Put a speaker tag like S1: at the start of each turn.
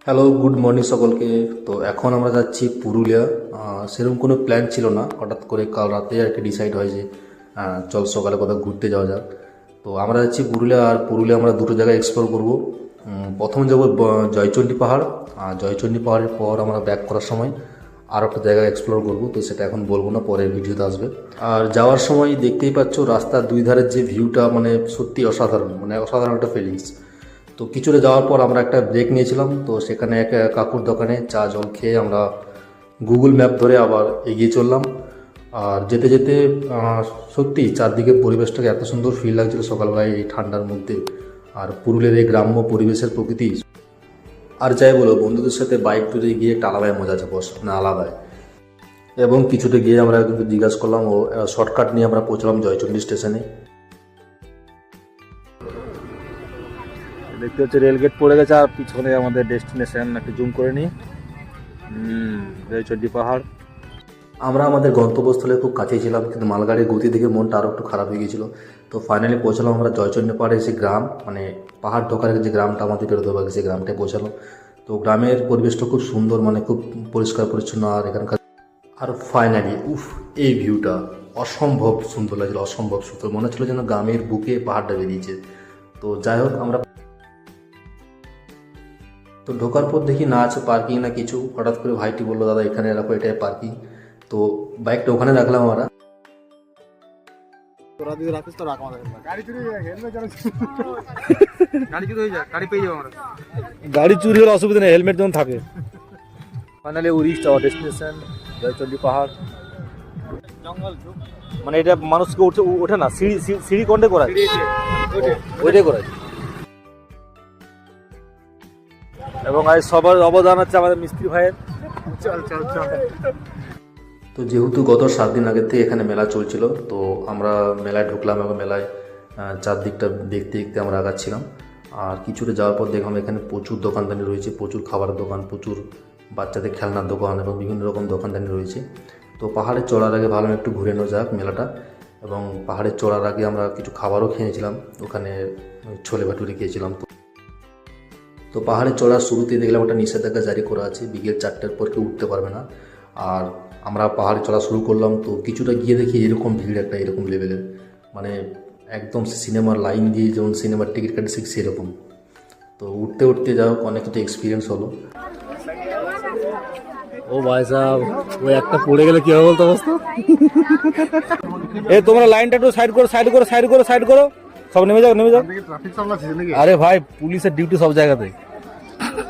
S1: Hello, good morning সকলকে। তো এখন আমরা যাচ্ছি পুরুলিয়া। সেরকম কোনো প্ল্যান ছিল না, হঠাৎ করে কাল রাতে আর কি ডিসাইড হয় যে চল সকালে কোথাও ঘুরতে যাওয়া যাক। তো আমরা যাচ্ছি পুরুলিয়া, আর পুরুলিয়া আমরা দুটো জায়গায় এক্সপ্লোর করব। প্রথম যাব জয়চণ্ডী পাহাড়, আর জয়চণ্ডী পাহাড়ের পর আমরা ব্যাক করার সময় আর একটা জায়গায় এক্সপ্লোর করব। তো সেটা এখন বলবো না, পরের ভিডিওতে আসবে। আর যাওয়ার সময় দেখতেই পাচ্ছ রাস্তার দুই ধারের যে ভিউটা, মানে সত্যি অসাধারণ, মানে অসাধারণ একটা ফিলিংস। তো কিছুটা যাওয়ার পর আমরা একটা ব্রেক নিয়েছিলাম, তো সেখানে এক কাকুর দোকানে চা জল খেয়ে আমরা গুগল ম্যাপ ধরে আবার এগিয়ে চললাম। আর যেতে যেতে সত্যি চারদিকে পরিবেশটাকে এত সুন্দর ফিল লাগছিল সকালবেলায় এই ঠান্ডার মধ্যে। আর পুরুলিয়ার এই গ্রাম্য পরিবেশের প্রকৃতি, আর যাই বলো, বন্ধুদের সাথে বাইক ট্যুরে গিয়ে একটা আলাদাই মজা আছে, বস না আলাদাই। এবং কিছুটা গিয়ে আমরা কিন্তু জিজ্ঞাসা করলাম, ও শর্টকাট নিয়ে আমরা পৌঁছলাম জয়চণ্ডী স্টেশনে।
S2: দেখতে হচ্ছে রেলগেট পড়ে গেছে, আর পিছনে আমাদের ডেস্টিনেশন একটু জুম করে নিই। জয়চণ্ডী পাহাড়।
S1: আমরা আমাদের গন্তব্যস্থলে খুব কাছেই ছিলাম, কিন্তু মালগাড়ির গতি দেখে মনটা আরও একটু খারাপ হয়ে গিয়েছিল। তো ফাইনালি পৌঁছালাম আমরা জয়চণ্ডী পাহাড়ে, যে গ্রাম, মানে পাহাড় ঢোকার যে গ্রামটা আমাদের বেরোতে হবে, সেই গ্রামটায় পৌঁছালাম। তো গ্রামের পরিবেশটা খুব সুন্দর, মানে খুব পরিষ্কার পরিচ্ছন্ন। আর এখানকার আর ফাইনালি এই ভিউটা অসম্ভব সুন্দর লাগছিল, অসম্ভব সুন্দর মনে হচ্ছিল যেন গ্রামের বুকে পাহাড়টা বেরিয়েছে। তো যাই হোক, আমরা তো ঢোকার পর দেখি না আছে পার্কিং না কিছু। হঠাৎ করে ভাইটি বললো, দাদা এখানে রাখো, এটাই পার্কিং। তো বাইকটা ওখানে রাখলাম আমরা।
S2: গাড়ি চুরি হলে অসুবিধা নেই, হেলমেট যেমন থাকে। Finally we reached hour destination Joychandi পাহাড়। মানে এটা মানুষকে ওঠে না, সিঁড়ি সিঁড়ি কোনটা করা ওইটাই করা। এবং আজ সবার অবদান আছে আমাদের মিস্ত্রি ভাইয়ের।
S1: তো যেহেতু গত 7 দিন আগের থেকে এখানে মেলা চলছিল, তো আমরা মেলায় ঢুকলাম এবং মেলায় চারদিকটা দেখতে দেখতে আমরা আগাচ্ছিলাম। আর কিছুটা যাওয়ার পর দেখলাম এখানে প্রচুর দোকানদানি রয়েছে, প্রচুর খাবারের দোকান, প্রচুর বাচ্চাদের খেলনার দোকান এবং বিভিন্ন রকম দোকানদানি রয়েছে। তো পাহাড়ে চড়ার আগে ভালো একটু ঘুরে নেওয়া যাক মেলাটা। এবং পাহাড়ে চড়ার আগে আমরা কিছু খাবারও খেয়েছিলাম, ওখানে ছোলে ভাটুরি খেয়েছিলাম। তো পাহাড়ে চড়ার শুরুতেই দেখলাম একটা নিষেধাজ্ঞা জারি করা আছে, বিকেল 4টার পর কেউ উঠতে পারবে না। আর আমরা পাহাড়ে চড়া শুরু করলাম, তো কিছুটা গিয়ে দেখি এরকম ভিড়, একটা এরকম লেভেলের, মানে একদম সিনেমার লাইন দিয়ে যেমন সিনেমার টিকিট কাটে ঠিক সেরকম। তো উঠতে উঠতে যাই হোক অনেক কিছু এক্সপিরিয়েন্স হলো।
S2: ও ভাই সাহেব, ওই একটা পড়ে গেলে কি হবে বলতো অবস্থা। এই তোমরা লাইনটা একটু সাইড করো, সাইড করো, সাইড করো, সাইড করো, সব নেমে যাও, নেমে যাও। আরে ভাই, পুলিশের ডিউটি সব জায়গাতে।